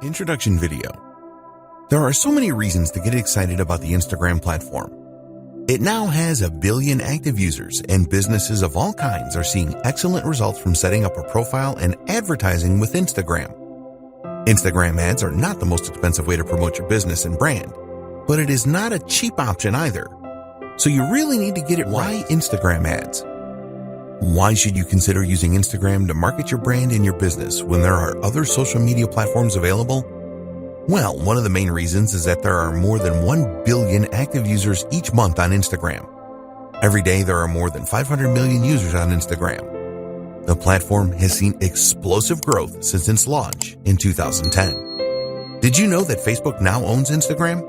Introduction video. There are so many reasons to get excited about the Instagram platform. It now has 1 billion active users, and businesses of all kinds are seeing excellent results from setting up a profile and advertising with Instagram. Instagram ads are not the most expensive way to promote your business and brand, but it is not a cheap option either. So you really need to get it right. Why Instagram ads? Why should you consider using Instagram to market your brand and your business when there are other social media platforms available? Well, one of the main reasons is that there are more than 1 billion active users each month on Instagram. Every day there are more than 500 million users on Instagram. The platform has seen explosive growth since its launch in 2010. Did you know that Facebook now owns Instagram?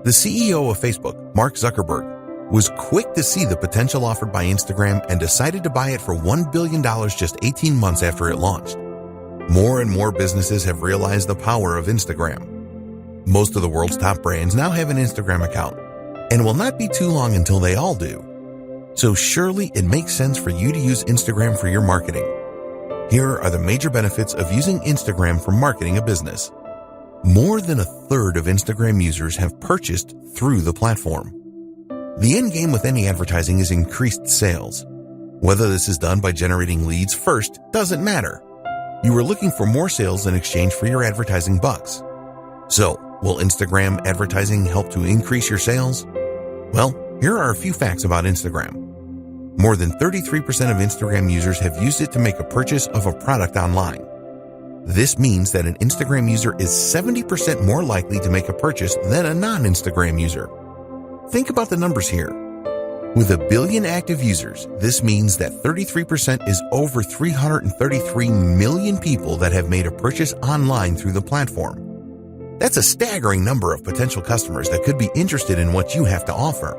The CEO of Facebook, Mark Zuckerberg, was quick to see the potential offered by Instagram and decided to buy it for $1 billion just 18 months after it launched. More and more businesses have realized the power of Instagram. Most of the world's top brands now have an Instagram account, and it will not be too long until they all do. So surely it makes sense for you to use Instagram for your marketing. Here are the major benefits of using Instagram for marketing a business. More than 1/3 of Instagram users have purchased through the platform. The end game with any advertising is increased sales. Whether this is done by generating leads first doesn't matter. You are looking for more sales in exchange for your advertising bucks. So, will Instagram advertising help to increase your sales? Well, here are a few facts about Instagram. More than 33% of Instagram users have used it to make a purchase of a product online. This means that an Instagram user is 70% more likely to make a purchase than a non-Instagram user. Think about the numbers here. With 1 billion active users, this means that 33% is over 333 million people that have made a purchase online through the platform. That's a staggering number of potential customers that could be interested in what you have to offer.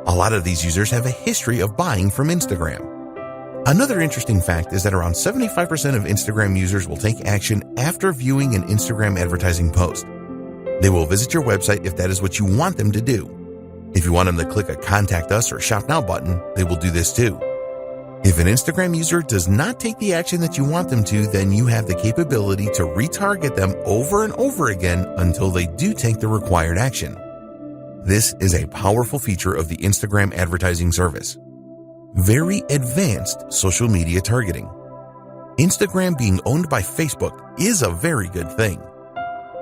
A lot of these users have a history of buying from Instagram. Another interesting fact is that around 75% of Instagram users will take action after viewing an Instagram advertising post. They will visit your website if that is what you want them to do. If you want them to click a Contact Us or Shop Now button, they will do this too. If an Instagram user does not take the action that you want them to, then you have the capability to retarget them over and over again until they do take the required action. This is a powerful feature of the Instagram advertising service. Very advanced social media targeting. Instagram being owned by Facebook is a very good thing.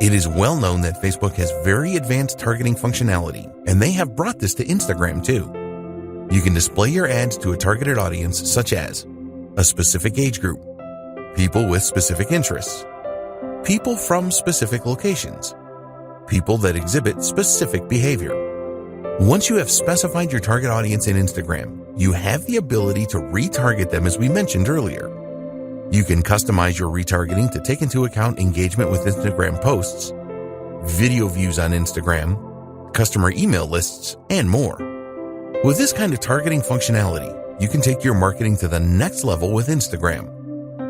It is well known that Facebook has very advanced targeting functionality, and they have brought this to Instagram too. You can display your ads to a targeted audience such as a specific age group, people with specific interests, people from specific locations, people that exhibit specific behavior. Once you have specified your target audience in Instagram, you have the ability to retarget them as we mentioned earlier. You can customize your retargeting to take into account engagement with Instagram posts, video views on Instagram, customer email lists, and more. With this kind of targeting functionality, you can take your marketing to the next level with Instagram.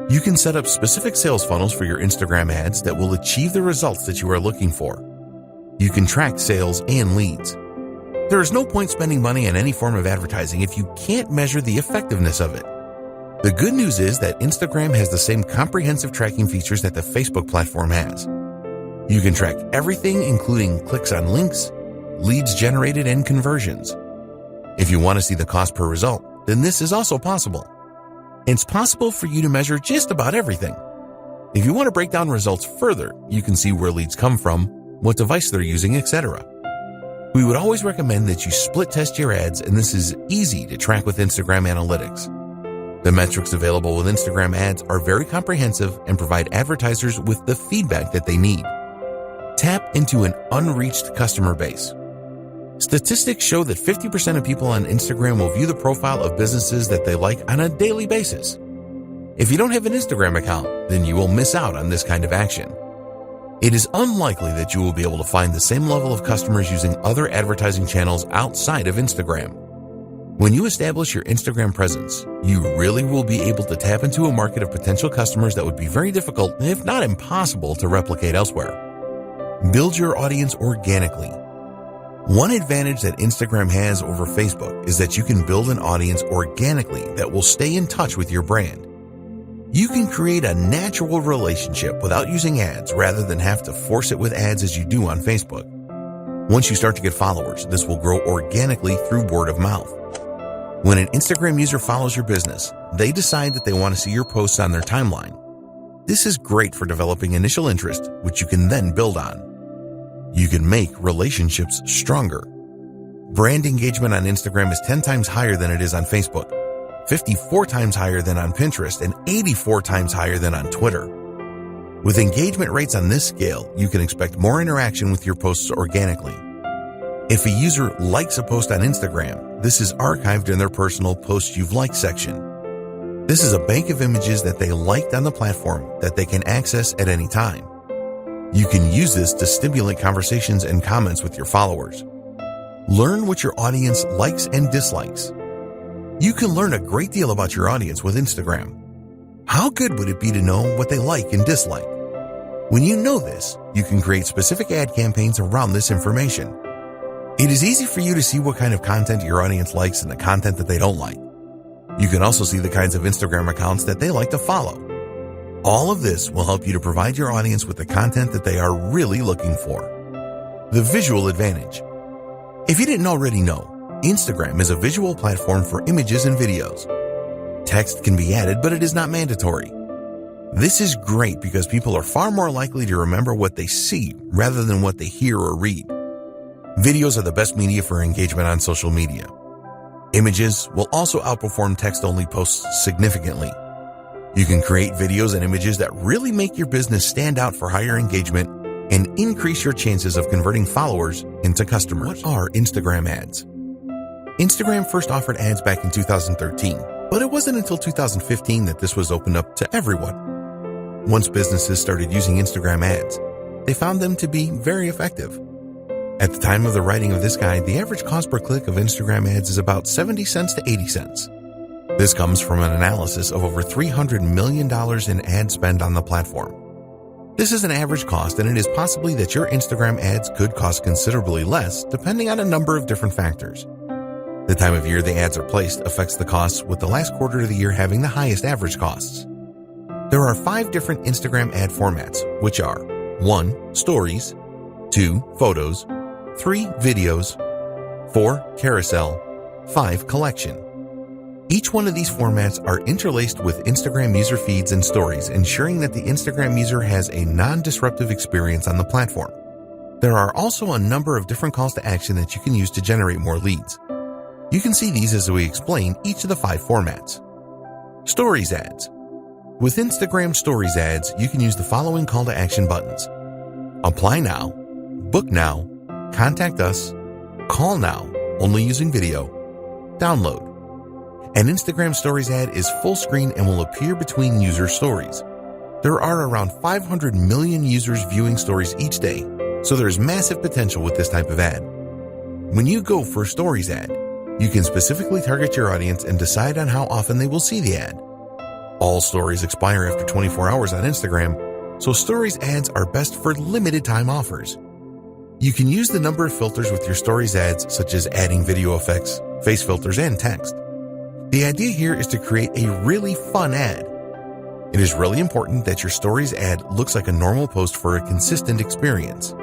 You can set up specific sales funnels for your Instagram ads that will achieve the results that you are looking for. You can track sales and leads. There is no point spending money on any form of advertising if you can't measure the effectiveness of it. The good news is that Instagram has the same comprehensive tracking features that the Facebook platform has. You can track everything, including clicks on links, leads generated, and conversions. If you want to see the cost per result, then this is also possible. It's possible for you to measure just about everything. If you want to break down results further, you can see where leads come from, what device they're using, etc. We would always recommend that you split test your ads, and this is easy to track with Instagram Analytics. The metrics available with Instagram ads are very comprehensive and provide advertisers with the feedback that they need. Tap into an unreached customer base. Statistics show that 50% of people on Instagram will view the profile of businesses that they like on a daily basis. If you don't have an Instagram account, then you will miss out on this kind of action. It is unlikely that you will be able to find the same level of customers using other advertising channels outside of Instagram. When you establish your Instagram presence, you really will be able to tap into a market of potential customers that would be very difficult, if not impossible, to replicate elsewhere. Build your audience organically. One advantage that Instagram has over Facebook is that you can build an audience organically that will stay in touch with your brand. You can create a natural relationship without using ads rather than have to force it with ads as you do on Facebook. Once you start to get followers, this will grow organically through word of mouth. When an Instagram user follows your business, they decide that they want to see your posts on their timeline. This is great for developing initial interest, which you can then build on. You can make relationships stronger. Brand engagement on Instagram is 10 times higher than it is on Facebook, 54 times higher than on Pinterest, and 84 times higher than on Twitter. With engagement rates on this scale, you can expect more interaction with your posts organically. If a user likes a post on Instagram, this is archived in their personal Posts You've Liked section. This is a bank of images that they liked on the platform that they can access at any time. You can use this to stimulate conversations and comments with your followers. Learn what your audience likes and dislikes. You can learn a great deal about your audience with Instagram. How good would it be to know what they like and dislike? When you know this, you can create specific ad campaigns around this information. It is easy for you to see what kind of content your audience likes and the content that they don't like. You can also see the kinds of Instagram accounts that they like to follow. All of this will help you to provide your audience with the content that they are really looking for. The visual advantage. If you didn't already know, Instagram is a visual platform for images and videos. Text can be added, but it is not mandatory. This is great because people are far more likely to remember what they see rather than what they hear or read. Videos are the best media for engagement on social media. Images will also outperform text-only posts significantly. You can create videos and images that really make your business stand out for higher engagement and increase your chances of converting followers into customers. What are Instagram ads? Instagram first offered ads back in 2013, but it wasn't until 2015 that this was opened up to everyone. Once businesses started using Instagram ads, they found them to be very effective. At the time of the writing of this guide, the average cost per click of Instagram ads is about 70 cents to 80 cents. This comes from an analysis of over $300 million in ad spend on the platform. This is an average cost, and it is possibly that your Instagram ads could cost considerably less depending on a number of different factors. The time of year the ads are placed affects the costs, with the last quarter of the year having the highest average costs. There are 5 different Instagram ad formats, which are 1. Stories, 2. Photos, 3. Videos, 4. Carousel, 5. Collection. Each one of these formats are interlaced with Instagram user feeds and stories, ensuring that the Instagram user has a non-disruptive experience on the platform. There are also a number of different calls to action that you can use to generate more leads. You can see these as we explain each of the 5 formats. Stories ads. With Instagram Stories ads, you can use the following call to action buttons: Apply Now, Book Now, Contact Us, Call Now, only using video, Download. An Instagram Stories ad is full screen and will appear between user stories. There are around 500 million users viewing stories each day, so there's massive potential with this type of ad. When you go for a Stories ad, you can specifically target your audience and decide on how often they will see the ad. All stories expire after 24 hours on Instagram, so Stories ads are best for limited time offers. You can use the number of filters with your Stories ads, such as adding video effects, face filters, and text. The idea here is to create a really fun ad. It is really important that your Stories ad looks like a normal post for a consistent experience.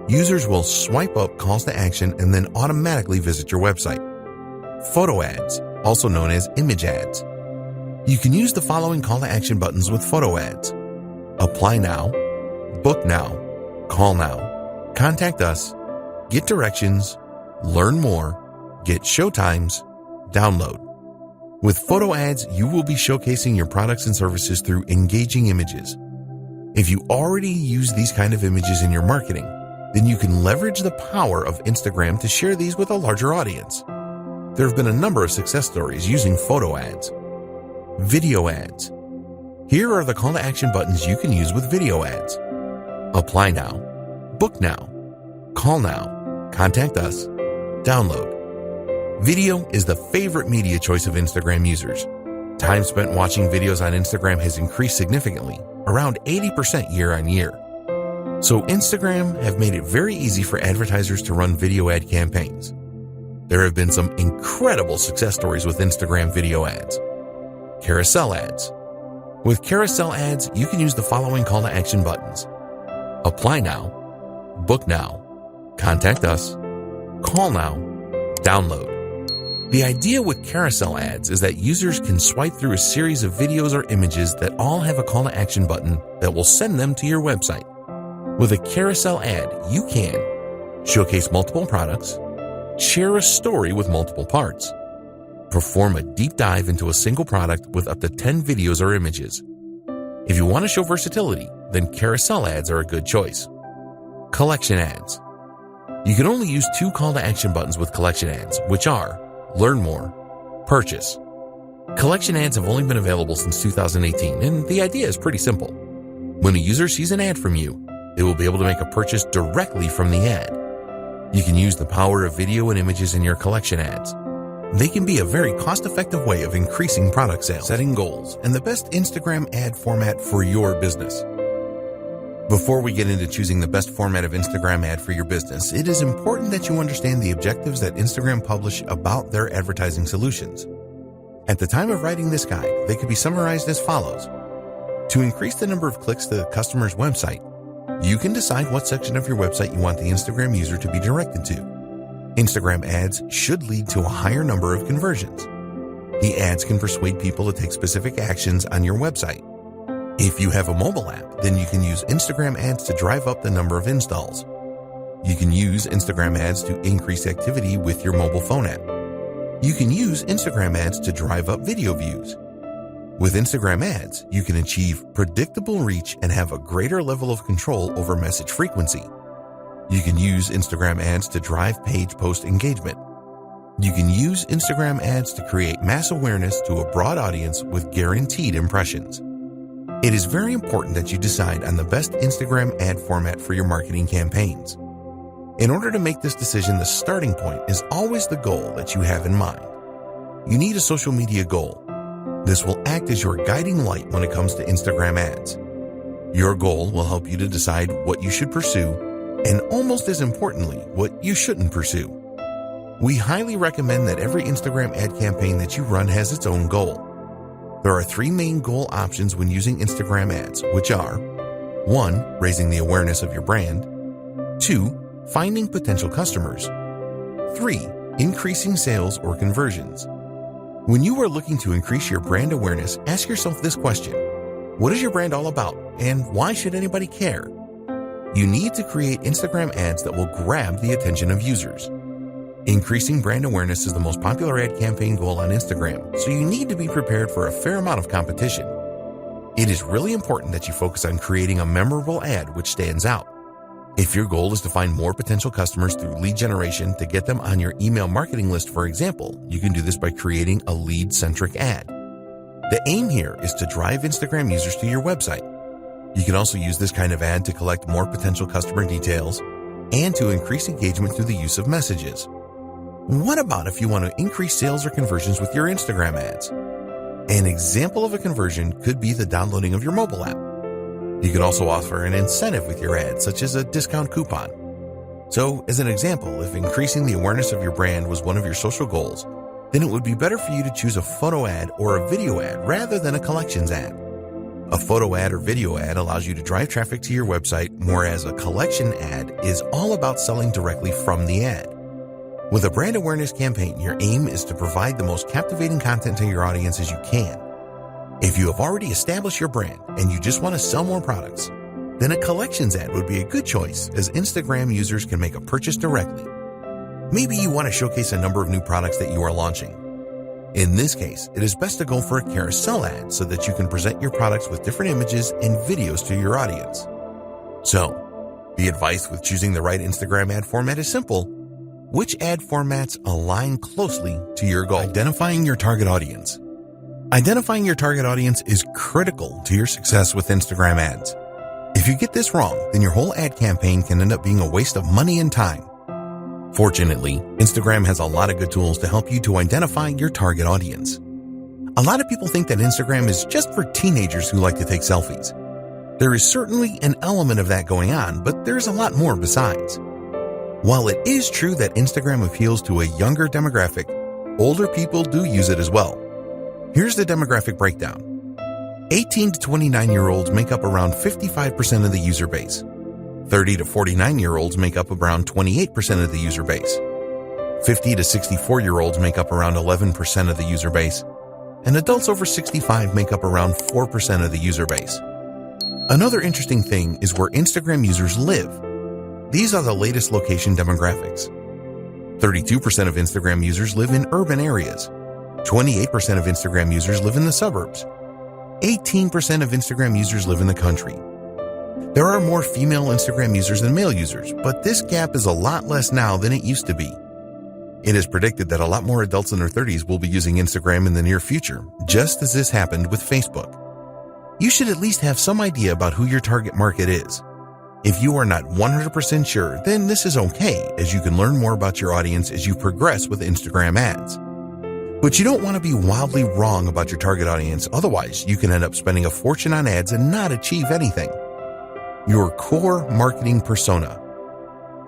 Users will swipe up calls to action and then automatically visit your website. Photo ads, also known as image ads. You can use the following call to action buttons with photo ads: Apply Now, Book Now, Call Now, Contact Us, Get Directions, Learn More, Get Showtimes, Download. With photo ads, you will be showcasing your products and services through engaging images. If you already use these kind of images in your marketing, then you can leverage the power of Instagram to share these with a larger audience. There have been a number of success stories using photo ads. Video ads. Here are the call to action buttons you can use with video ads: Apply Now, Book Now, Call Now, Contact Us, Download. Video is the favorite media choice of Instagram users. Time spent watching videos on Instagram has increased significantly, around 80% year on year. So Instagram have made it very easy for advertisers to run video ad campaigns. There have been some incredible success stories with Instagram video ads. Carousel ads. With carousel ads, you can use the following call to action buttons: apply now, book now, contact us, call now, download. The idea with carousel ads is that users can swipe through a series of videos or images that all have a call to action button that will send them to your website. With a carousel ad, you can showcase multiple products, share a story with multiple parts, perform a deep dive into a single product with up to 10 videos or images. If you want to show versatility, then carousel ads are a good choice. Collection ads. You can only use 2 call to action buttons with collection ads, which are learn more, purchase. Collection ads have only been available since 2018, and the idea is pretty simple. When a user sees an ad from you, they will be able to make a purchase directly from the ad. You can use the power of video and images in your collection ads. They can be a very cost-effective way of increasing product sales, setting goals, and the best Instagram ad format for your business. Before we get into choosing the best format of Instagram ad for your business, it is important that you understand the objectives that Instagram publish about their advertising solutions. At the time of writing this guide, they could be summarized as follows. To increase the number of clicks to the customer's website, you can decide what section of your website you want the Instagram user to be directed to. Instagram ads should lead to a higher number of conversions. The ads can persuade people to take specific actions on your website. If you have a mobile app, then you can use Instagram ads to drive up the number of installs. You can use Instagram ads to increase activity with your mobile phone app. You can use Instagram ads to drive up video views. With Instagram ads, you can achieve predictable reach and have a greater level of control over message frequency. You can use Instagram ads to drive page post engagement. You can use Instagram ads to create mass awareness to a broad audience with guaranteed impressions. It is very important that you decide on the best Instagram ad format for your marketing campaigns. In order to make this decision, the starting point is always the goal that you have in mind. You need a social media goal. This will act as your guiding light when it comes to Instagram ads. Your goal will help you to decide what you should pursue, and almost as importantly, what you shouldn't pursue. We highly recommend that every Instagram ad campaign that you run has its own goal. There are 3 main goal options when using Instagram ads, which are 1. Raising the awareness of your brand, 2. Finding potential customers, 3. Increasing sales or conversions. When you are looking to increase your brand awareness, ask yourself this question: what is your brand all about, and why should anybody care? You need to create Instagram ads that will grab the attention of users. Increasing brand awareness is the most popular ad campaign goal on Instagram, so you need to be prepared for a fair amount of competition. It is really important that you focus on creating a memorable ad which stands out. If your goal is to find more potential customers through lead generation to get them on your email marketing list, for example, you can do this by creating a lead-centric ad. The aim here is to drive Instagram users to your website. You can also use this kind of ad to collect more potential customer details and to increase engagement through the use of messages. What about if you want to increase sales or conversions with your Instagram ads? An example of a conversion could be the downloading of your mobile app. You could also offer an incentive with your ad, such as a discount coupon. So, as an example, if increasing the awareness of your brand was one of your social goals, then it would be better for you to choose a photo ad or a video ad rather than a collections ad. A photo ad or video ad allows you to drive traffic to your website, whereas a collection ad is all about selling directly from the ad. With a brand awareness campaign, your aim is to provide the most captivating content to your audience as you can. If you have already established your brand and you just want to sell more products, then a collections ad would be a good choice, as Instagram users can make a purchase directly. Maybe you want to showcase a number of new products that you are launching. In this case, it is best to go for a carousel ad so that you can present your products with different images and videos to your audience. So, the advice with choosing the right Instagram ad format is simple. Which ad formats align closely to your goal? Identifying your target audience. Identifying your target audience is critical to your success with Instagram ads. If you get this wrong, then your whole ad campaign can end up being a waste of money and time. Fortunately, Instagram has a lot of good tools to help you to identify your target audience. A lot of people think that Instagram is just for teenagers who like to take selfies. There is certainly an element of that going on, but there's a lot more besides. While it is true that Instagram appeals to a younger demographic, older people do use it as well. Here's the demographic breakdown. 18 to 29-year-olds make up around 55% of the user base. 30 to 49-year-olds make up around 28% of the user base. 50 to 64-year-olds make up around 11% of the user base. And adults over 65 make up around 4% of the user base. Another interesting thing is where Instagram users live. These are the latest location demographics. 32% of Instagram users live in urban areas. 28% of Instagram users live in the suburbs. 18% of Instagram users live in the country. There are more female Instagram users than male users, but this gap is a lot less now than it used to be. It is predicted that a lot more adults in their 30s will be using Instagram in the near future, just as this happened with Facebook. You should at least have some idea about who your target market is. If you are not 100% sure, then this is okay, as you can learn more about your audience as you progress with Instagram ads. But you don't want to be wildly wrong about your target audience, otherwise you can end up spending a fortune on ads and not achieve anything. Your core marketing persona.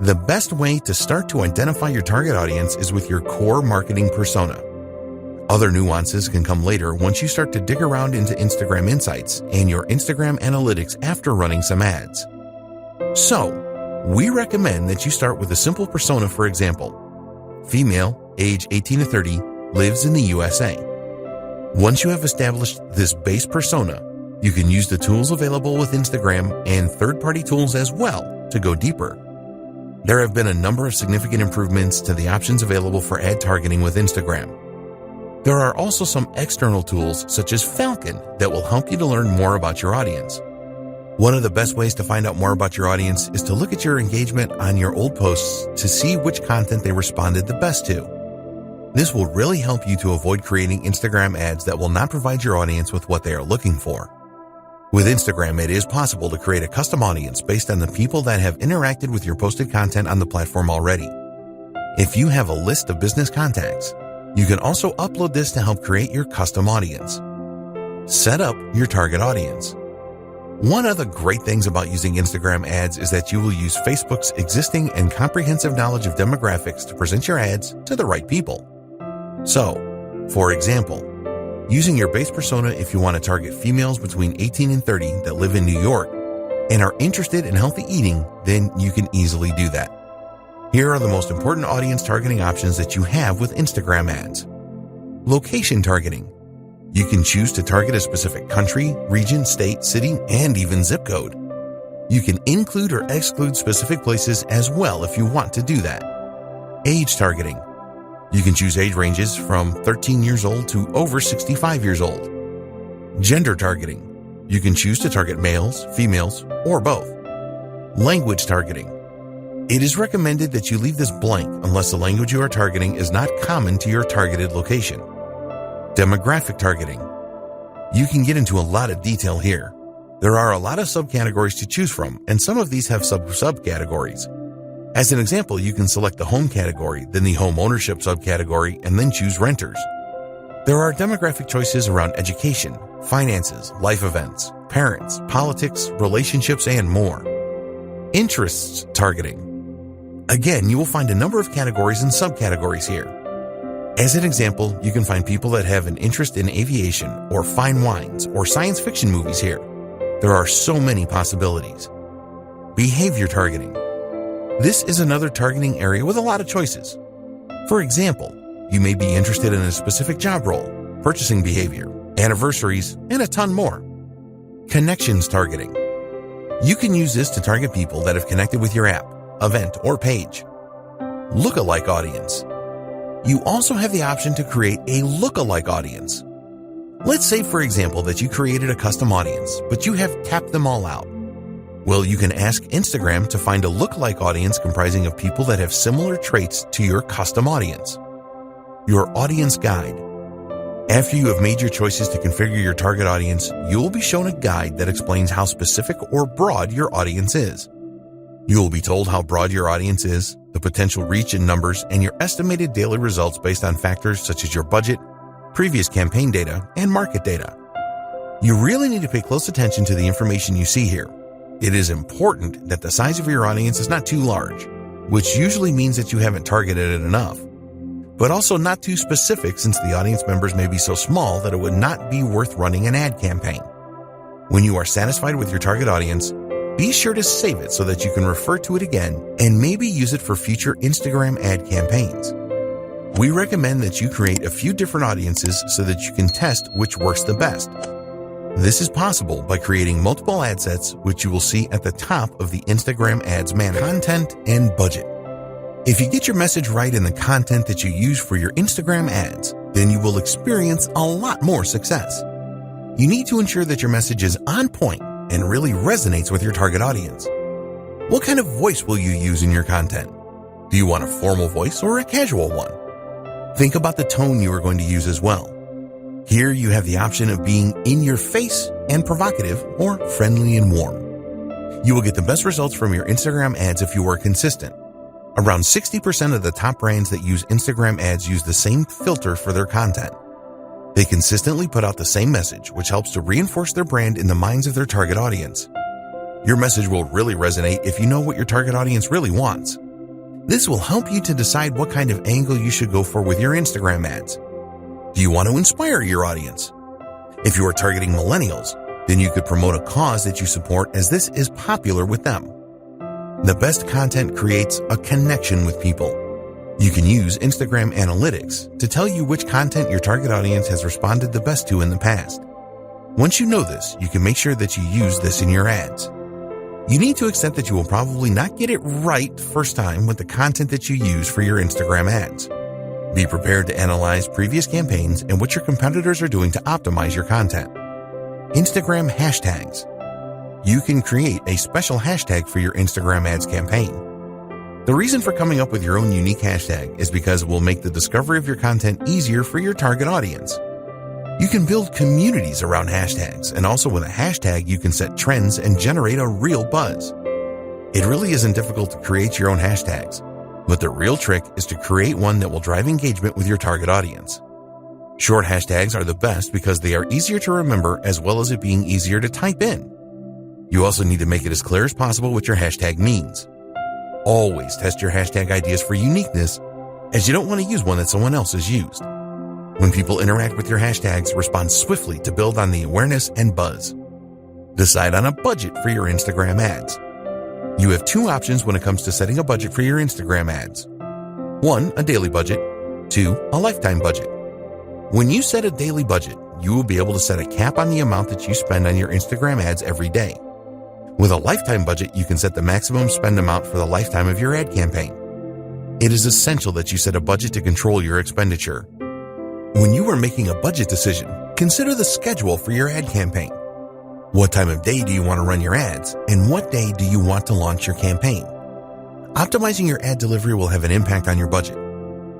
The best way to start to identify your target audience is with your core marketing persona. Other nuances can come later once you start to dig around into Instagram Insights and your Instagram Analytics after running some ads. So, we recommend that you start with a simple persona. For example, female, age 18 to 30, lives in the USA. Once you have established this base persona, you can use the tools available with Instagram and third-party tools as well to go deeper. There have been a number of significant improvements to the options available for ad targeting with Instagram. There are also some external tools such as Falcon that will help you to learn more about your audience. One of the best ways to find out more about your audience is to look at your engagement on your old posts to see which content they responded the best to. This will really help you to avoid creating Instagram ads that will not provide your audience with what they are looking for. With Instagram, it is possible to create a custom audience based on the people that have interacted with your posted content on the platform already. If you have a list of business contacts, you can also upload this to help create your custom audience. Set up your target audience. One of the great things about using Instagram ads is that you will use Facebook's existing and comprehensive knowledge of demographics to present your ads to the right people. So, for example, using your base persona if you want to target females between 18 and 30 that live in New York and are interested in healthy eating, then you can easily do that. Here are the most important audience targeting options that you have with Instagram ads. Location targeting. You can choose to target a specific country, region, state, city, and even zip code. You can include or exclude specific places as well if you want to do that. Age targeting. You can choose age ranges from 13 years old to over 65 years old. Gender targeting. You can choose to target males, females, or both. Language targeting. It is recommended that you leave this blank unless the language you are targeting is not common to your targeted location. Demographic targeting. You can get into a lot of detail here. There are a lot of subcategories to choose from, and some of these have subcategories. As an example, you can select the home category, then the home ownership subcategory, and then choose renters. There are demographic choices around education, finances, life events, parents, politics, relationships, and more. Interests targeting. Again, you will find a number of categories and subcategories here. As an example, you can find people that have an interest in aviation or fine wines or science fiction movies here. There are so many possibilities. Behavior targeting. This is another targeting area with a lot of choices. For example, you may be interested in a specific job role, purchasing behavior, anniversaries, and a ton more. Connections targeting. You can use this to target people that have connected with your app, event, or page. Lookalike audience. You also have the option to create a lookalike audience. Let's say, for example, that you created a custom audience, but you have tapped them all out. Well, you can ask Instagram to find a lookalike audience comprising of people that have similar traits to your custom audience. Your audience guide. After you have made your choices to configure your target audience, you will be shown a guide that explains how specific or broad your audience is. You will be told how broad your audience is, the potential reach in numbers, and your estimated daily results based on factors such as your budget, previous campaign data, and market data. You really need to pay close attention to the information you see here. It is important that the size of your audience is not too large, which usually means that you haven't targeted it enough, but also not too specific since the audience members may be so small that it would not be worth running an ad campaign. When you are satisfied with your target audience, be sure to save it so that you can refer to it again and maybe use it for future Instagram ad campaigns. We recommend that you create a few different audiences so that you can test which works the best. This is possible by creating multiple ad sets, which you will see at the top of the Instagram Ads Manager. Content and budget. If you get your message right in the content that you use for your Instagram ads, then you will experience a lot more success. You need to ensure that your message is on point and really resonates with your target audience. What kind of voice will you use in your content? Do you want a formal voice or a casual one? Think about the tone you are going to use as well. Here you have the option of being in your face and provocative or friendly and warm. You will get the best results from your Instagram ads if you are consistent. Around 60% of the top brands that use Instagram ads use the same filter for their content. They consistently put out the same message, which helps to reinforce their brand in the minds of their target audience. Your message will really resonate if you know what your target audience really wants. This will help you to decide what kind of angle you should go for with your Instagram ads. Do you want to inspire your audience? If you are targeting millennials, then you could promote a cause that you support, as this is popular with them. The best content creates a connection with people. You can use Instagram Analytics to tell you which content your target audience has responded the best to in the past. Once you know this, you can make sure that you use this in your ads. You need to accept that you will probably not get it right first time with the content that you use for your Instagram ads. Be prepared to analyze previous campaigns and what your competitors are doing to optimize your content. Instagram hashtags. You can create a special hashtag for your Instagram ads campaign. The reason for coming up with your own unique hashtag is because it will make the discovery of your content easier for your target audience. You can build communities around hashtags, and also with a hashtag you can set trends and generate a real buzz. It really isn't difficult to create your own hashtags, but the real trick is to create one that will drive engagement with your target audience. Short hashtags are the best because they are easier to remember, as well as it being easier to type in. You also need to make it as clear as possible what your hashtag means. Always test your hashtag ideas for uniqueness, as you don't want to use one that someone else has used. When people interact with your hashtags, respond swiftly to build on the awareness and buzz. Decide on a budget for your Instagram ads. You have two options when it comes to setting a budget for your Instagram ads. 1, a daily budget. 2, a lifetime budget. When you set a daily budget, you will be able to set a cap on the amount that you spend on your Instagram ads every day. With a lifetime budget, you can set the maximum spend amount for the lifetime of your ad campaign. It is essential that you set a budget to control your expenditure. When you are making a budget decision, consider the schedule for your ad campaign. What time of day do you want to run your ads, and what day do you want to launch your campaign? Optimizing your ad delivery will have an impact on your budget.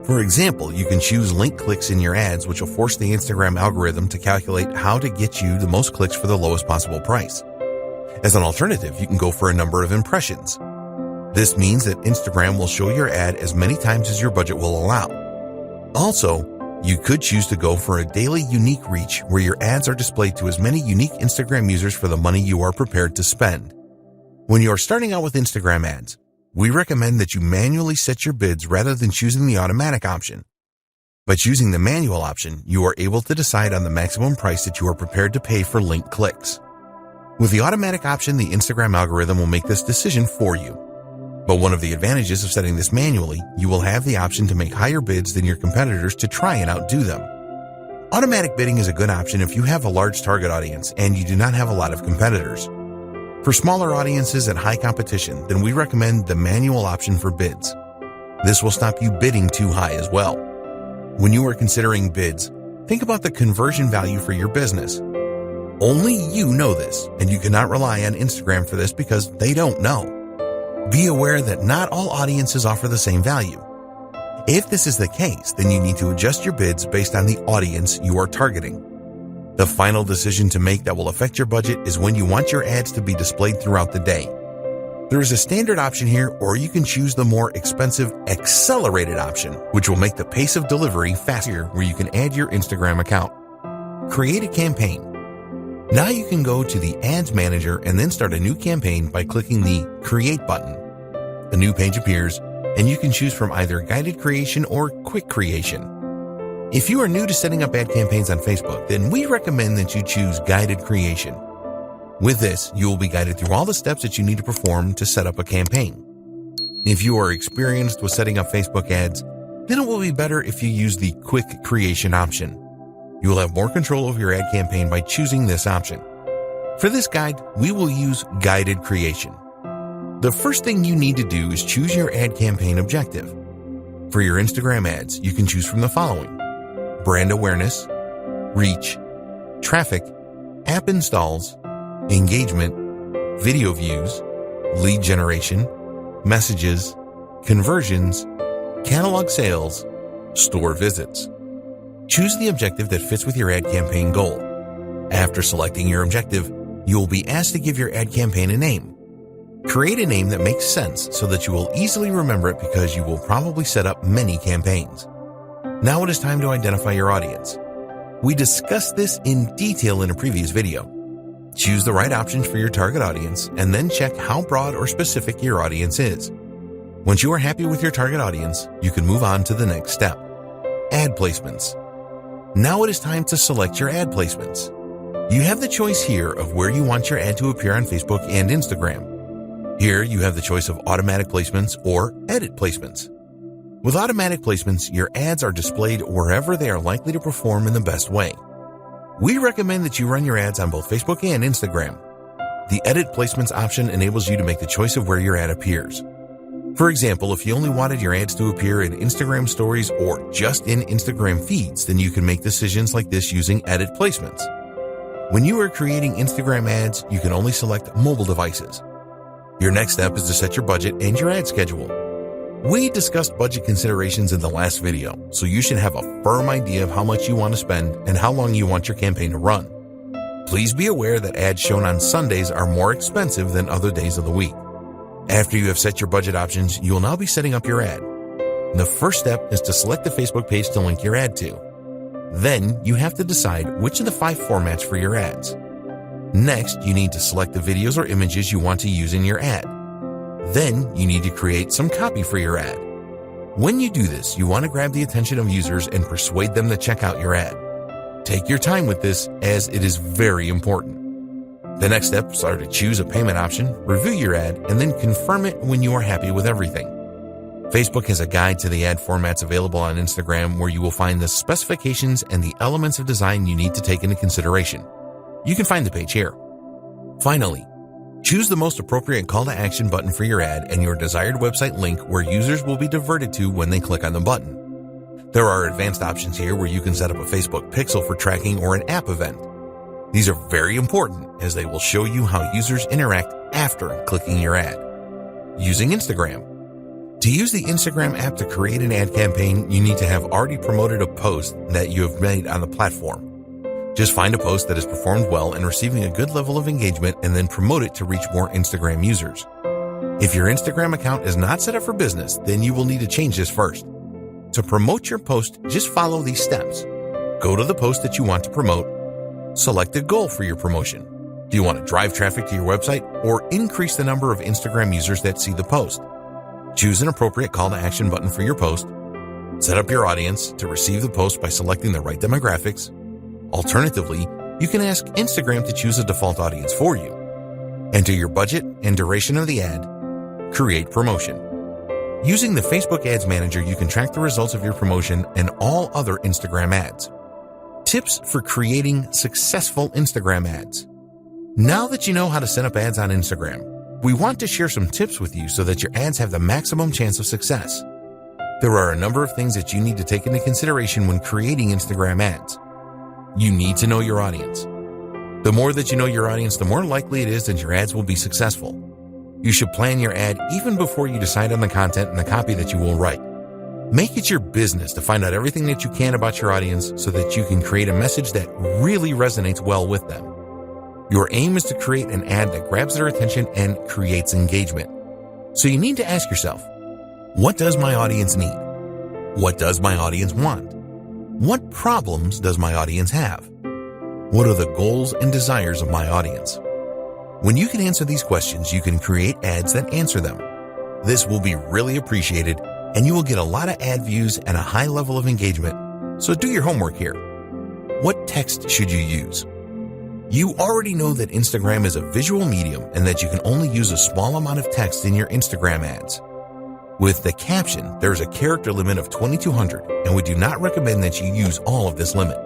For example, you can choose link clicks in your ads, which will force the Instagram algorithm to calculate how to get you the most clicks for the lowest possible price. As an alternative, you can go for a number of impressions. This means that Instagram will show your ad as many times as your budget will allow. Also, you could choose to go for a daily unique reach where your ads are displayed to as many unique Instagram users for the money you are prepared to spend. When you are starting out with Instagram ads, we recommend that you manually set your bids rather than choosing the automatic option. By choosing the manual option, you are able to decide on the maximum price that you are prepared to pay for link clicks. With the automatic option, the Instagram algorithm will make this decision for you. But one of the advantages of setting this manually, you will have the option to make higher bids than your competitors to try and outdo them. Automatic bidding is a good option if you have a large target audience and you do not have a lot of competitors. For smaller audiences at high competition, then we recommend the manual option for bids. This will stop you bidding too high as well. When you are considering bids, think about the conversion value for your business. Only you know this, and you cannot rely on Instagram for this because they don't know. Be aware that not all audiences offer the same value. If this is the case, then you need to adjust your bids based on the audience you are targeting. The final decision to make that will affect your budget is when you want your ads to be displayed throughout the day. There is a standard option here, or you can choose the more expensive accelerated option, which will make the pace of delivery faster, where you can add your Instagram account. Create a campaign. Now you can go to the Ads Manager and then start a new campaign by clicking the Create button. A new page appears, and you can choose from either guided creation or quick creation. If you are new to setting up ad campaigns on Facebook, then we recommend that you choose guided creation. With this, you will be guided through all the steps that you need to perform to set up a campaign. If you are experienced with setting up Facebook ads, then it will be better if you use the Quick Creation option. You will have more control over your ad campaign by choosing this option. For this guide, we will use Guided Creation. The first thing you need to do is choose your ad campaign objective. For your Instagram ads, you can choose from the following: brand awareness, reach, traffic, app installs, engagement, video views, lead generation, messages, conversions, catalog sales, store visits. Choose the objective that fits with your ad campaign goal. After selecting your objective, you will be asked to give your ad campaign a name. Create a name that makes sense so that you will easily remember it because you will probably set up many campaigns. Now it is time to identify your audience. We discussed this in detail in a previous video. Choose the right options for your target audience and then check how broad or specific your audience is. Once you are happy with your target audience, you can move on to the next step: ad placements. Now it is time to select your ad placements. You have the choice here of where you want your ad to appear on Facebook and Instagram. Here you have the choice of automatic placements or edit placements. With automatic placements, your ads are displayed wherever they are likely to perform in the best way. We recommend that you run your ads on both Facebook and Instagram. The edit placements option enables you to make the choice of where your ad appears. For example, if you only wanted your ads to appear in Instagram stories or just in Instagram feeds, then you can make decisions like this using edit placements. When you are creating Instagram ads, you can only select mobile devices. Your next step is to set your budget and your ad schedule. We discussed budget considerations in the last video, so you should have a firm idea of how much you want to spend and how long you want your campaign to run. Please be aware that ads shown on Sundays are more expensive than other days of the week. After you have set your budget options, you will now be setting up your ad. The first step is to select the Facebook page to link your ad to. Then you have to decide which of the 5 formats for your ads. Next, you need to select the videos or images you want to use in your ad. Then you need to create some copy for your ad. When you do this, you want to grab the attention of users and persuade them to check out your ad. Take your time with this, as it is very important. The next steps are to choose a payment option, review your ad, and then confirm it when you are happy with everything. Facebook has a guide to the ad formats available on Instagram where you will find the specifications and the elements of design you need to take into consideration. You can find the page here. Finally, choose the most appropriate call to action button for your ad and your desired website link where users will be diverted to when they click on the button. There are advanced options here where you can set up a Facebook pixel for tracking or an app event. These are very important as they will show you how users interact after clicking your ad. Using Instagram. To use the Instagram app to create an ad campaign, you need to have already promoted a post that you have made on the platform. Just find a post that has performed well and receiving a good level of engagement and then promote it to reach more Instagram users. If your Instagram account is not set up for business, then you will need to change this first. To promote your post, just follow these steps. Go to the post that you want to promote. Select a goal for your promotion. Do you want to drive traffic to your website or increase the number of Instagram users that see the post? Choose an appropriate call to action button for your post. Set up your audience to receive the post by selecting the right demographics. Alternatively, you can ask Instagram to choose a default audience for you. Enter your budget and duration of the ad. Create promotion. Using the Facebook Ads Manager, you can track the results of your promotion and all other Instagram ads. Tips for creating successful Instagram ads. Now that you know how to set up ads on Instagram, we want to share some tips with you so that your ads have the maximum chance of success. There are a number of things that you need to take into consideration when creating Instagram ads. You need to know your audience. The more that you know your audience, the more likely it is that your ads will be successful. You should plan your ad even before you decide on the content and the copy that you will write. Make it your business to find out everything that you can about your audience so that you can create a message that really resonates well with them. Your aim is to create an ad that grabs their attention and creates engagement. So you need to ask yourself, what does my audience need? What does my audience want? What problems does my audience have? What are the goals and desires of my audience? When you can answer these questions, you can create ads that answer them. This will be really appreciated, and you will get a lot of ad views and a high level of engagement. So do your homework here. What text should you use? You already know that Instagram is a visual medium and that you can only use a small amount of text in your Instagram ads. With the caption, there is a character limit of 2,200, and we do not recommend that you use all of this limit.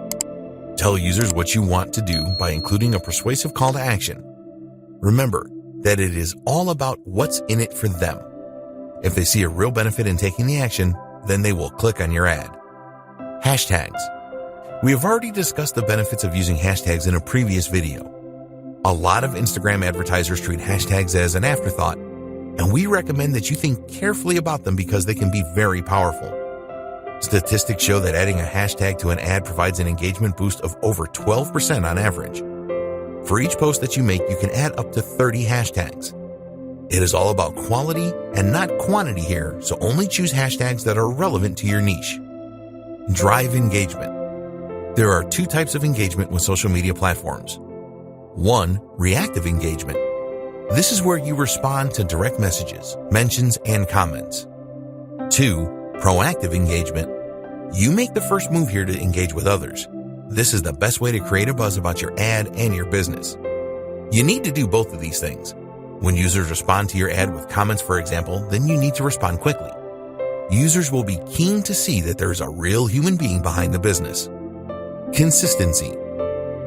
Tell users what you want to do by including a persuasive call to action. Remember that it is all about what's in it for them. If they see a real benefit in taking the action, then they will click on your ad. Hashtags. We have already discussed the benefits of using hashtags in a previous video. A lot of Instagram advertisers treat hashtags as an afterthought, and we recommend that you think carefully about them because they can be very powerful. Statistics show that adding a hashtag to an ad provides an engagement boost of over 12% on average. For each post that you make, you can add up to 30 hashtags. It is all about quality and not quantity here, so only choose hashtags that are relevant to your niche. Drive engagement. There are two types of engagement with social media platforms. 1. Reactive engagement. This is where you respond to direct messages, mentions, and comments. 2. Proactive engagement. You make the first move here to engage with others. This is the best way to create a buzz about your ad and your business. You need to do both of these things. When users respond to your ad with comments, for example, then you need to respond quickly. Users will be keen to see that there is a real human being behind the business. Consistency.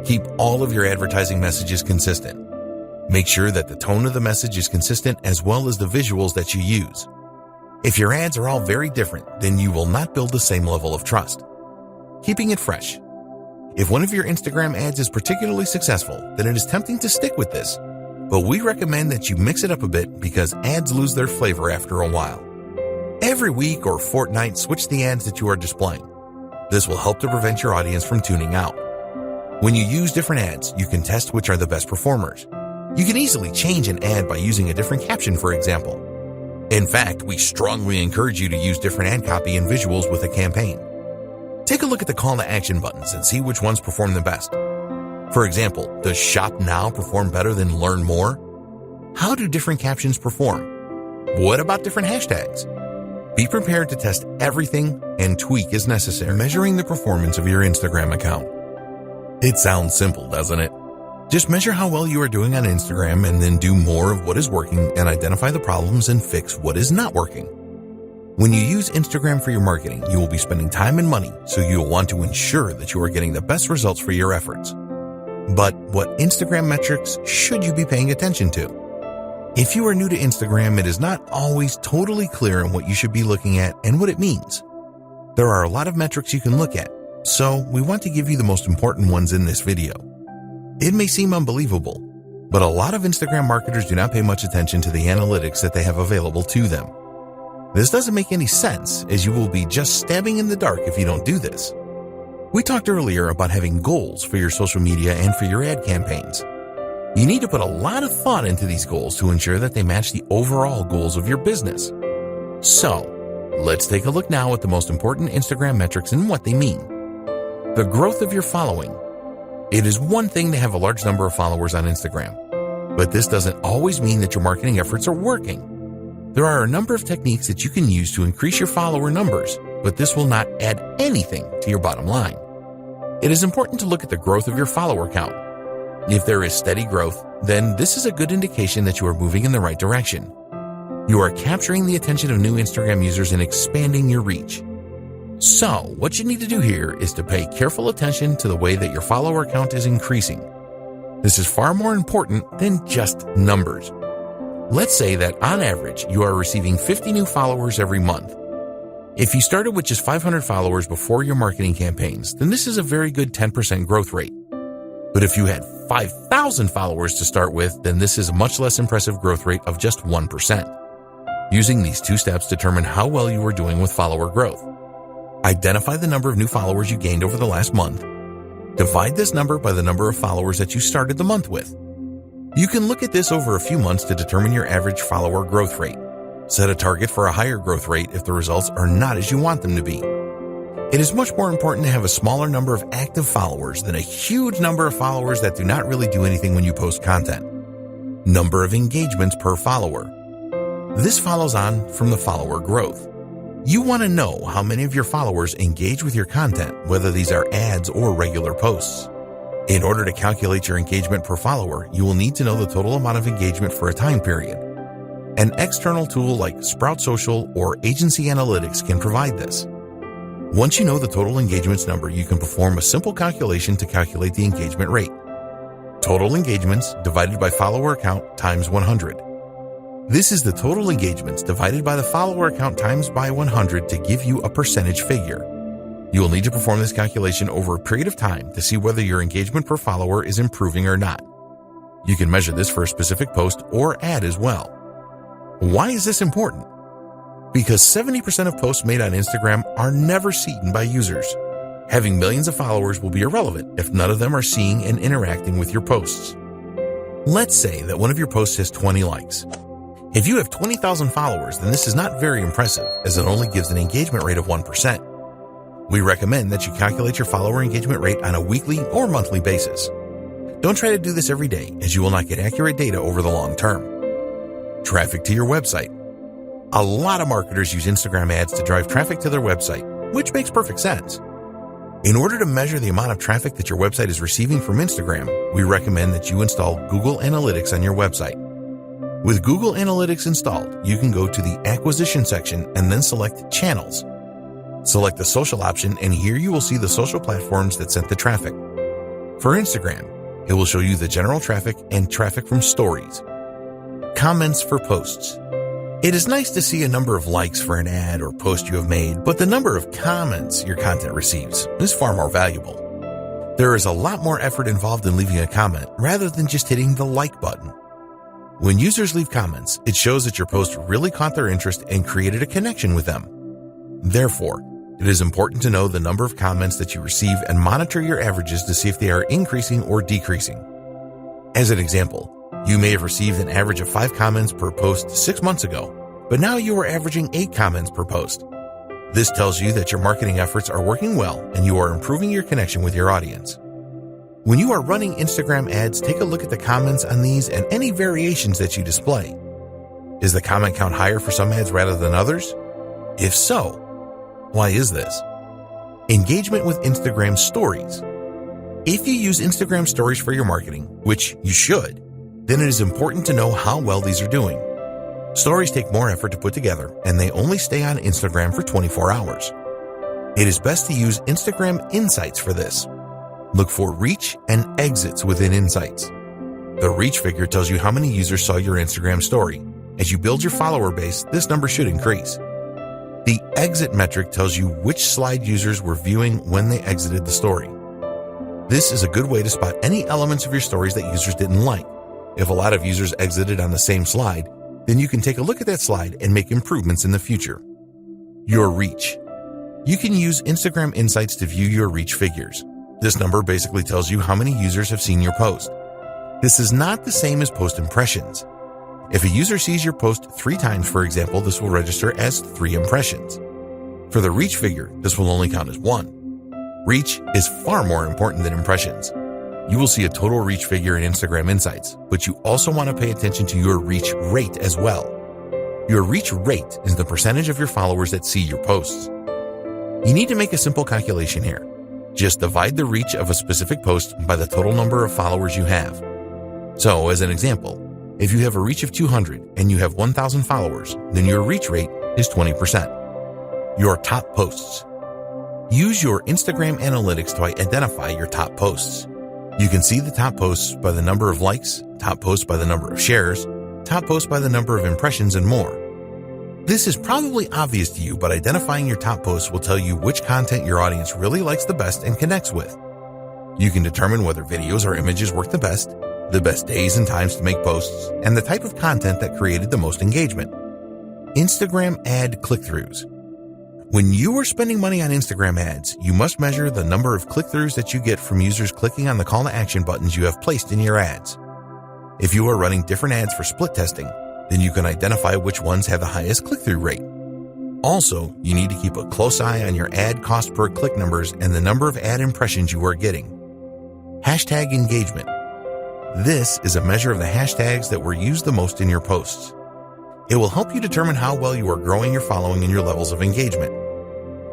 Keep all of your advertising messages consistent. Make sure that the tone of the message is consistent as well as the visuals that you use. If your ads are all very different, then you will not build the same level of trust. Keeping it fresh. If one of your Instagram ads is particularly successful, then it is tempting to stick with this. But we recommend that you mix it up a bit because ads lose their flavor after a while. Every week or fortnight, switch the ads that you are displaying. This will help to prevent your audience from tuning out. When you use different ads, you can test which are the best performers. You can easily change an ad by using a different caption, for example. In fact, we strongly encourage you to use different ad copy and visuals with a campaign. Take a look at the call to action buttons and see which ones perform the best. For example, does Shop Now perform better than Learn More? How do different captions perform? What about different hashtags? Be prepared to test everything and tweak as necessary, measuring the performance of your Instagram account. It sounds simple, doesn't it? Just measure how well you are doing on Instagram and then do more of what is working and identify the problems and fix what is not working. When you use Instagram for your marketing, you will be spending time and money, so you'll want to ensure that you are getting the best results for your efforts. But what Instagram metrics should you be paying attention to? If you are new to Instagram, it is not always totally clear on what you should be looking at and what it means. There are a lot of metrics you can look at, so we want to give you the most important ones in this video. It may seem unbelievable, but a lot of Instagram marketers do not pay much attention to the analytics that they have available to them. This doesn't make any sense, as you will be just stabbing in the dark if you don't do this. We talked earlier about having goals for your social media and for your ad campaigns. You need to put a lot of thought into these goals to ensure that they match the overall goals of your business. So, let's take a look now at the most important Instagram metrics and what they mean. The growth of your following. It is one thing to have a large number of followers on Instagram, but this doesn't always mean that your marketing efforts are working. There are a number of techniques that you can use to increase your follower numbers, but this will not add anything to your bottom line. It is important to look at the growth of your follower count. If there is steady growth, then this is a good indication that you are moving in the right direction. You are capturing the attention of new Instagram users and expanding your reach. So, what you need to do here is to pay careful attention to the way that your follower count is increasing. This is far more important than just numbers. Let's say that on average, you are receiving 50 new followers every month. If you started with just 500 followers before your marketing campaigns, then this is a very good 10% growth rate. But if you had 5,000 followers to start with, then this is a much less impressive growth rate of just 1%. Using these two steps determine how well you are doing with follower growth. Identify the number of new followers you gained over the last month. Divide this number by the number of followers that you started the month with. You can look at this over a few months to determine your average follower growth rate. Set a target for a higher growth rate if the results are not as you want them to be. It is much more important to have a smaller number of active followers than a huge number of followers that do not really do anything when you post content. Number of engagements per follower. This follows on from the follower growth. You want to know how many of your followers engage with your content, whether these are ads or regular posts. In order to calculate your engagement per follower, you will need to know the total amount of engagement for a time period. An external tool like Sprout Social or Agency Analytics can provide this. Once you know the total engagements number, you can perform a simple calculation to calculate the engagement rate. Total engagements divided by follower count times 100. This is the total engagements divided by the follower count times by 100 to give you a percentage figure. You will need to perform this calculation over a period of time to see whether your engagement per follower is improving or not. You can measure this for a specific post or ad as well. Why is this important? Because 70% of posts made on Instagram are never seen by users. Having millions of followers will be irrelevant if none of them are seeing and interacting with your posts. Let's say that one of your posts has 20 likes. If you have 20,000 followers, then this is not very impressive, as it only gives an engagement rate of 1%. We recommend that you calculate your follower engagement rate on a weekly or monthly basis. Don't try to do this every day, as you will not get accurate data over the long term. Traffic to your website. A lot of marketers use Instagram ads to drive traffic to their website, which makes perfect sense. In order to measure the amount of traffic that your website is receiving from Instagram, we recommend that you install Google Analytics on your website. With Google Analytics installed, you can go to the Acquisition section and then select Channels. Select the Social option, and here you will see the social platforms that sent the traffic. For Instagram, it will show you the general traffic and traffic from stories. Comments for posts. It is nice to see a number of likes for an ad or post you have made, but the number of comments your content receives is far more valuable. There is a lot more effort involved in leaving a comment rather than just hitting the like button. When users leave comments, it shows that your post really caught their interest and created a connection with them. Therefore, it is important to know the number of comments that you receive and monitor your averages to see if they are increasing or decreasing. As an example, you may have received an average of 5 comments per post 6 months ago, but now you are averaging 8 comments per post. This tells you that your marketing efforts are working well and you are improving your connection with your audience. When you are running Instagram ads, take a look at the comments on these and any variations that you display. Is the comment count higher for some ads rather than others? If so, why is this? Engagement with Instagram Stories. If you use Instagram Stories for your marketing, which you should, then it is important to know how well these are doing. Stories take more effort to put together, and they only stay on Instagram for 24 hours. It is best to use Instagram Insights for this. Look for reach and exits within Insights. The reach figure tells you how many users saw your Instagram story. As you build your follower base, this number should increase. The exit metric tells you which slide users were viewing when they exited the story. This is a good way to spot any elements of your stories that users didn't like. If a lot of users exited on the same slide, then you can take a look at that slide and make improvements in the future. Your reach. You can use Instagram Insights to view your reach figures. This number basically tells you how many users have seen your post. This is not the same as post impressions. If a user sees your post 3 times, for example, this will register as 3 impressions. For the reach figure, this will only count as 1. Reach is far more important than impressions. You will see a total reach figure in Instagram Insights, but you also want to pay attention to your reach rate as well. Your reach rate is the percentage of your followers that see your posts. You need to make a simple calculation here. Just divide the reach of a specific post by the total number of followers you have. So, as an example, if you have a reach of 200 and you have 1,000 followers, then your reach rate is 20%. Your top posts. Use your Instagram Analytics to identify your top posts. You can see the top posts by the number of likes, top posts by the number of shares, top posts by the number of impressions, and more. This is probably obvious to you, but identifying your top posts will tell you which content your audience really likes the best and connects with. You can determine whether videos or images work the best days and times to make posts, and the type of content that created the most engagement. Instagram ad click-throughs. When you are spending money on Instagram ads, you must measure the number of click-throughs that you get from users clicking on the call to action buttons you have placed in your ads. If you are running different ads for split testing, then you can identify which ones have the highest click-through rate. Also, you need to keep a close eye on your ad cost per click numbers and the number of ad impressions you are getting. Hashtag engagement. This is a measure of the hashtags that were used the most in your posts. It will help you determine how well you are growing your following and your levels of engagement.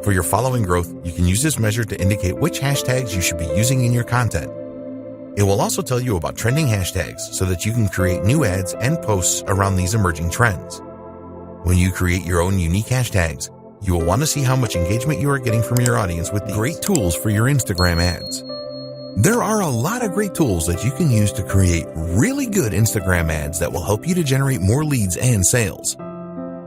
For your following growth, you can use this measure to indicate which hashtags you should be using in your content. It will also tell you about trending hashtags so that you can create new ads and posts around these emerging trends. When you create your own unique hashtags, you will want to see how much engagement you are getting from your audience with these great tools for your Instagram ads. There are a lot of great tools that you can use to create really good Instagram ads that will help you to generate more leads and sales.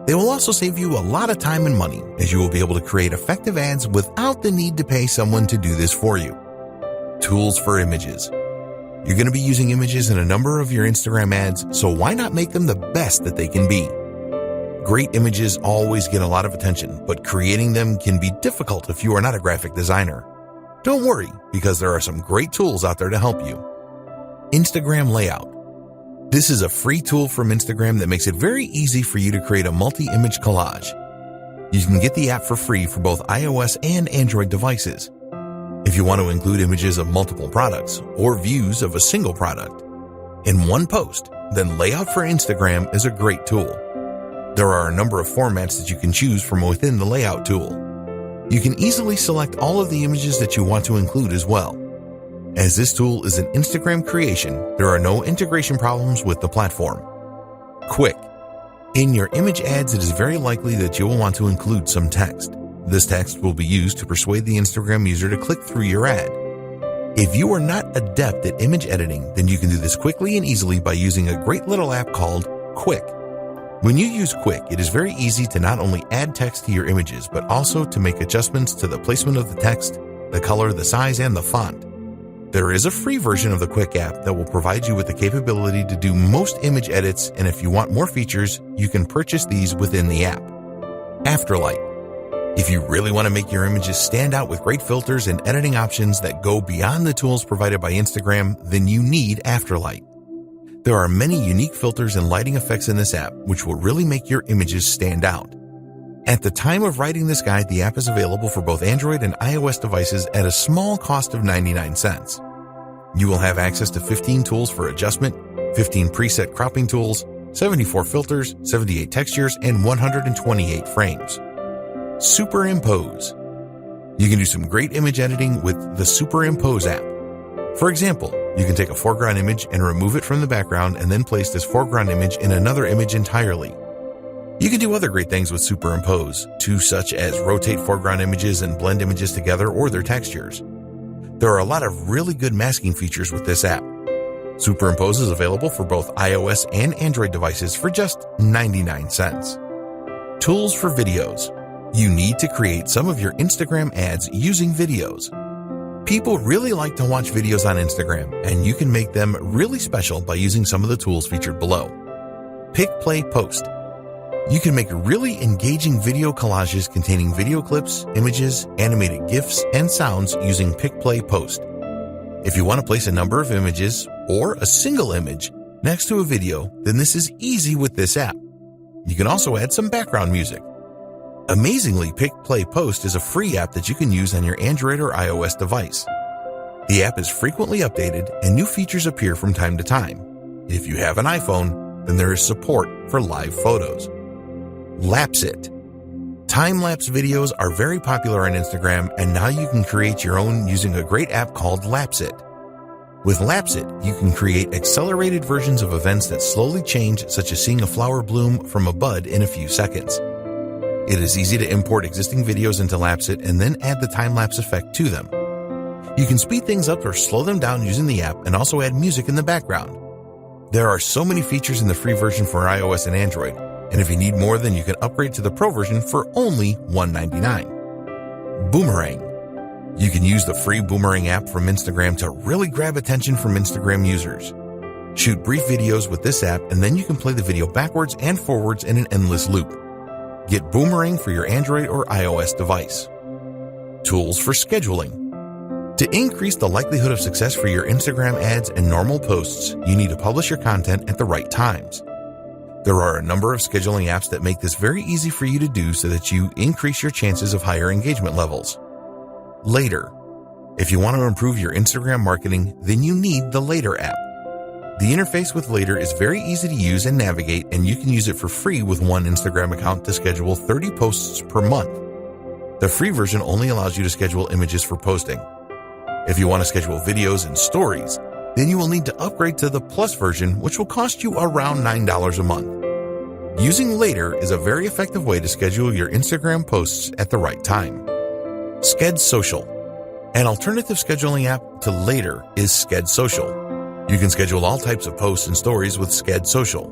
They will also save you a lot of time and money, as you will be able to create effective ads without the need to pay someone to do this for you. Tools for images. You're going to be using images in a number of your Instagram ads, so why not make them the best that they can be? Great images always get a lot of attention, but creating them can be difficult if you are not a graphic designer. Don't worry, because there are some great tools out there to help you. Instagram Layout. This is a free tool from Instagram that makes it very easy for you to create a multi-image collage. You can get the app for free for both iOS and Android devices. If you want to include images of multiple products or views of a single product in one post, then Layout for Instagram is a great tool. There are a number of formats that you can choose from within the Layout tool. You can easily select all of the images that you want to include as well. As this tool is an Instagram creation, there are no integration problems with the platform. Quick. In your image ads, it is very likely that you will want to include some text. This text will be used to persuade the Instagram user to click through your ad. If you are not adept at image editing, then you can do this quickly and easily by using a great little app called Quick. When you use Quick, it is very easy to not only add text to your images, but also to make adjustments to the placement of the text, the color, the size, and the font. There is a free version of the Quick app that will provide you with the capability to do most image edits, and if you want more features, you can purchase these within the app. Afterlight. If you really want to make your images stand out with great filters and editing options that go beyond the tools provided by Instagram, then you need Afterlight. There are many unique filters and lighting effects in this app, which will really make your images stand out. At the time of writing this guide, the app is available for both Android and iOS devices at a small cost of 99 cents. You will have access to 15 tools for adjustment, 15 preset cropping tools, 74 filters, 78 textures, and 128 frames. Superimpose. You can do some great image editing with the Superimpose app. For example, you can take a foreground image and remove it from the background and then place this foreground image in another image entirely. You can do other great things with Superimpose, too, such as rotate foreground images and blend images together or their textures. There are a lot of really good masking features with this app. Superimpose is available for both iOS and Android devices for just 99 cents. Tools for videos. You need to create some of your Instagram ads using videos. People really like to watch videos on Instagram, and you can make them really special by using some of the tools featured below. Pick, Play, Post. You can make really engaging video collages containing video clips, images, animated GIFs, and sounds using Pick, Play, Post. If you want to place a number of images or a single image next to a video, then this is easy with this app. You can also add some background music. Amazingly, Pick, Play, Post is a free app that you can use on your Android or iOS device. The app is frequently updated and new features appear from time to time. If you have an iPhone, then there is support for live photos. Lapsit. Time-lapse videos are very popular on Instagram, and now you can create your own using a great app called Lapsit. With Lapsit, you can create accelerated versions of events that slowly change, such as seeing a flower bloom from a bud in a few seconds. It is easy to import existing videos into Lapsit and then add the time-lapse effect to them. You can speed things up or slow them down using the app and also add music in the background. There are so many features in the free version for iOS and Android, and if you need more, then you can upgrade to the Pro version for only $1.99. Boomerang. You can use the free Boomerang app from Instagram to really grab attention from Instagram users. Shoot brief videos with this app, and then you can play the video backwards and forwards in an endless loop. Get Boomerang for your Android or iOS device. Tools for scheduling. To increase the likelihood of success for your Instagram ads and normal posts, you need to publish your content at the right times. There are a number of scheduling apps that make this very easy for you to do so that you increase your chances of higher engagement levels. Later. If you want to improve your Instagram marketing, then you need the Later app. The interface with Later is very easy to use and navigate, and you can use it for free with one Instagram account to schedule 30 posts per month. The free version only allows you to schedule images for posting. If you want to schedule videos and stories, then you will need to upgrade to the Plus version, which will cost you around $9 a month. Using Later is a very effective way to schedule your Instagram posts at the right time. Sked Social. An alternative scheduling app to Later is Sked Social. You can schedule all types of posts and stories with Sked Social.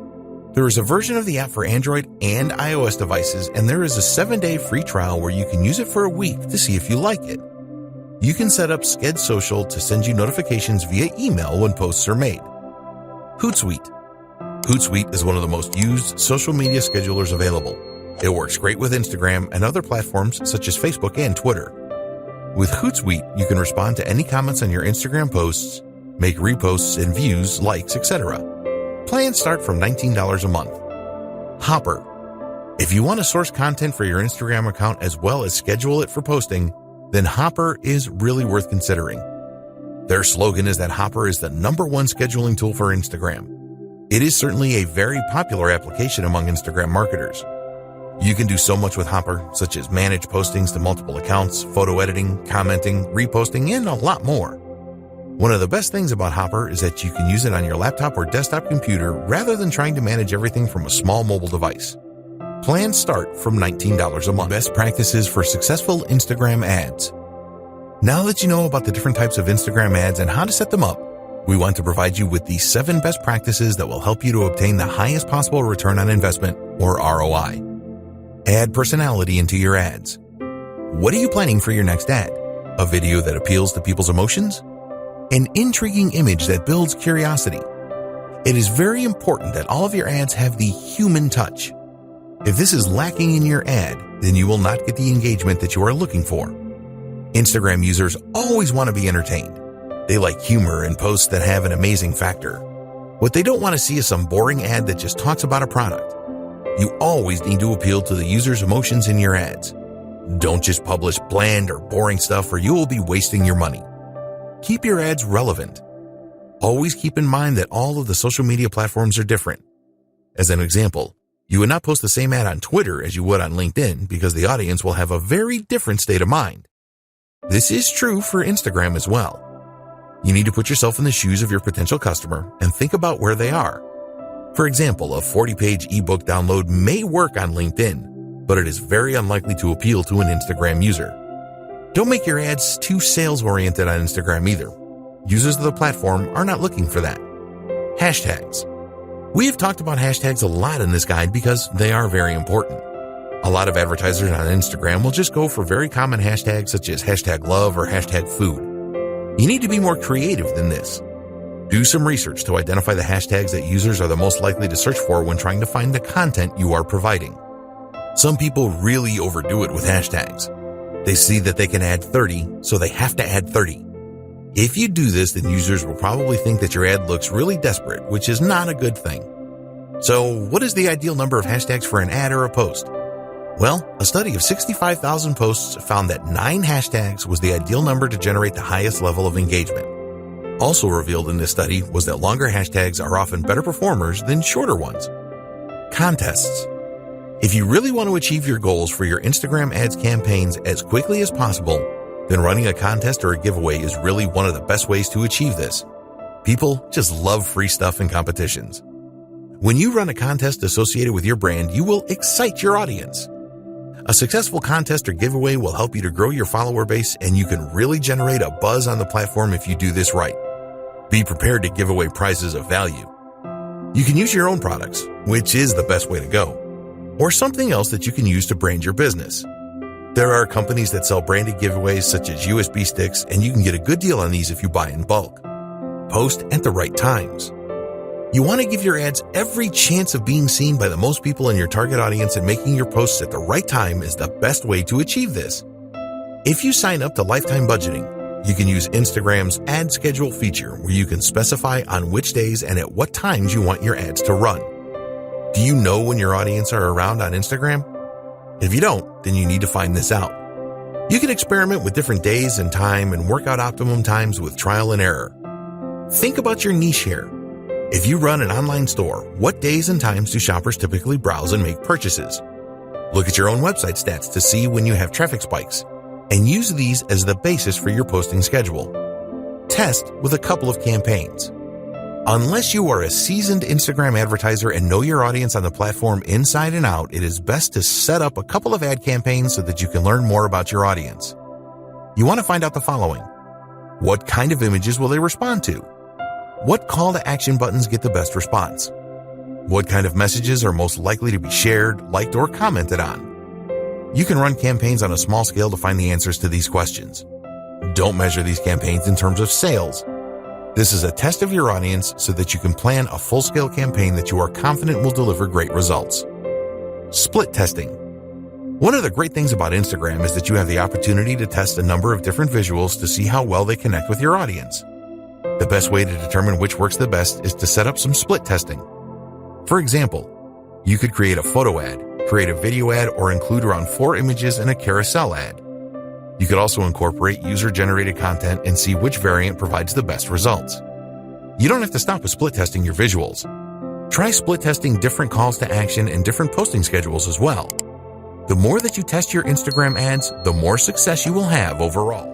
There is a version of the app for Android and iOS devices, and there is a 7-day free trial where you can use it for a week to see if you like it. You can set up Sked Social to send you notifications via email when posts are made. Hootsuite. Hootsuite is one of the most used social media schedulers available. It works great with Instagram and other platforms such as Facebook and Twitter. With Hootsuite, you can respond to any comments on your Instagram posts, make reposts and views, likes, etc. Plans start from $19 a month. Hopper. If you want to source content for your Instagram account as well as schedule it for posting, then Hopper is really worth considering. Their slogan is that Hopper is the #1 scheduling tool for Instagram. It is certainly a very popular application among Instagram marketers. You can do so much with Hopper, such as manage postings to multiple accounts, photo editing, commenting, reposting, and a lot more. One of the best things about Hopper is that you can use it on your laptop or desktop computer rather than trying to manage everything from a small mobile device. Plans start from $19 a month. Best practices for successful Instagram ads. Now that you know about the different types of Instagram ads and how to set them up, we want to provide you with the 7 best practices that will help you to obtain the highest possible return on investment, or ROI. Add personality into your ads. What are you planning for your next ad? A video that appeals to people's emotions? An intriguing image that builds curiosity? It is very important that all of your ads have the human touch. If this is lacking in your ad, then you will not get the engagement that you are looking for. Instagram users always want to be entertained. They like humor and posts that have an amazing factor. What they don't want to see is some boring ad that just talks about a product. You always need to appeal to the user's emotions in your ads. Don't just publish bland or boring stuff or you will be wasting your money. Keep your ads relevant. Always keep in mind that all of the social media platforms are different. As an example, you would not post the same ad on Twitter as you would on LinkedIn because the audience will have a very different state of mind. This is true for Instagram as well. You need to put yourself in the shoes of your potential customer and think about where they are. For example, a 40-page ebook download may work on LinkedIn, but it is very unlikely to appeal to an Instagram user. Don't make your ads too sales-oriented on Instagram either. Users of the platform are not looking for that. Hashtags. We have talked about hashtags a lot in this guide because they are very important. A lot of advertisers on Instagram will just go for very common hashtags such as #love or #food. You need to be more creative than this. Do some research to identify the hashtags that users are the most likely to search for when trying to find the content you are providing. Some people really overdo it with hashtags. They see that they can add 30, so they have to add 30. If you do this, then users will probably think that your ad looks really desperate, which is not a good thing. So, what is the ideal number of hashtags for an ad or a post? Well, a study of 65,000 posts found that 9 hashtags was the ideal number to generate the highest level of engagement. Also revealed in this study was that longer hashtags are often better performers than shorter ones. Contests. If you really want to achieve your goals for your Instagram ads campaigns as quickly as possible, then running a contest or a giveaway is really one of the best ways to achieve this. People just love free stuff and competitions. When you run a contest associated with your brand, you will excite your audience. A successful contest or giveaway will help you to grow your follower base, and you can really generate a buzz on the platform if you do this right. Be prepared to give away prizes of value. You can use your own products, which is the best way to go, or something else that you can use to brand your business. There are companies that sell branded giveaways such as USB sticks, and you can get a good deal on these if you buy in bulk. Post at the right times. You want to give your ads every chance of being seen by the most people in your target audience, and making your posts at the right time is the best way to achieve this. If you sign up to lifetime budgeting, you can use Instagram's ad schedule feature where you can specify on which days and at what times you want your ads to run. Do you know when your audience are around on Instagram? If you don't, then you need to find this out. You can experiment with different days and time and work out optimum times with trial and error. Think about your niche here. If you run an online store, what days and times do shoppers typically browse and make purchases? Look at your own website stats to see when you have traffic spikes, and use these as the basis for your posting schedule. test with a couple of campaigns. Unless you are a seasoned Instagram advertiser and know your audience on the platform inside and out, it is best to set up a couple of ad campaigns so that you can learn more about your audience. You want to find out the following. What kind of images will they respond to? What call to action buttons get the best response? What kind of messages are most likely to be shared, liked, or commented on? You can run campaigns on a small scale to find the answers to these questions. Don't measure these campaigns in terms of sales. This is a test of your audience so that you can plan a full-scale campaign that you are confident will deliver great results. Split testing. One of the great things about Instagram is that you have the opportunity to test a number of different visuals to see how well they connect with your audience. The best way to determine which works the best is to set up some split testing. For example, you could create a photo ad, create a video ad, or include around 4 images in a carousel ad. You could also incorporate user-generated content and see which variant provides the best results. You don't have to stop with split testing your visuals. Try split testing different calls to action and different posting schedules as well. The more that you test your Instagram ads, the more success you will have overall.